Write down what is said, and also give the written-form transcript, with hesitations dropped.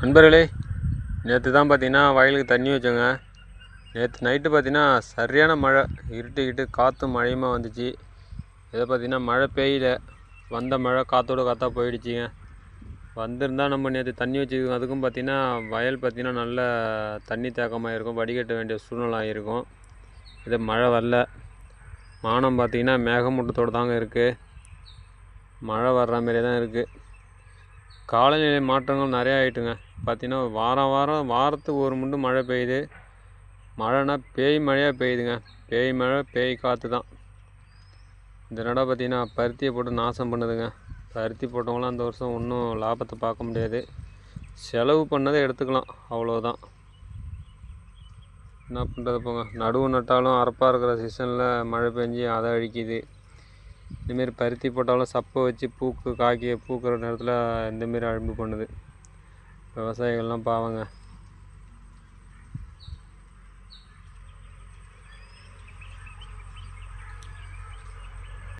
நண்பர்களே, நேற்று தான் பார்த்தீங்கன்னா வயலுக்கு தண்ணி வச்சோங்க. நேற்று நைட்டு பார்த்தீங்கன்னா சரியான மழை, இருட்டிக்கிட்டு காற்றும் மழையுமா வந்துச்சு. இதை பார்த்தீங்கன்னா மழை பெய்யல, வந்த மழை காற்றோட காற்றா போயிடுச்சுங்க. வந்திருந்தால் நம்ம நேற்று தண்ணி வச்சுக்கோங்க. அதுக்கும் பார்த்தீங்கன்னா வயல் பார்த்தீங்கன்னா நல்ல தண்ணி தேக்கமாக இருக்கும், வடிகட்ட வேண்டிய சூழ்நிலை ஆகிருக்கும். இது மழை வரல. வானம் பார்த்தீங்கன்னா மேகமூட்டத்தோடு தாங்க இருக்குது. மழை வர்ற மாதிரியே தான் இருக்குது. காலநிலை மாற்றங்கள் நிறையா ஆகிட்டுங்க. பார்த்திங்கன்னா வாரத்துக்கு ஒரு முண்டு மழை பெய்யுது. மழைனா பேய் மழையாக பெய்யுதுங்க. பேய் மழை பேய் காற்று தான். இந்த நடை பார்த்திங்கன்னா பருத்தியை போட்டு நாசம் பண்ணுதுங்க. பருத்தி போட்டவங்களாம் அந்த வருஷம் ஒன்றும் லாபத்தை பார்க்க முடியாது. செலவு பண்ணதை எடுத்துக்கலாம், அவ்வளோதான். என்ன பண்ணுறது போங்க. நடுவு நட்டாலும் அறப்பாக இருக்கிற சீசனில் மழை பெஞ்சி அதை அழிக்குது. இந்தமாரி பருத்தி போட்டாலும் சப்பை வச்சு பூக்குற நேரத்தில் இந்தமாரி அழும்பு பண்ணுது. விவசாயிகள்லாம் பாவங்க.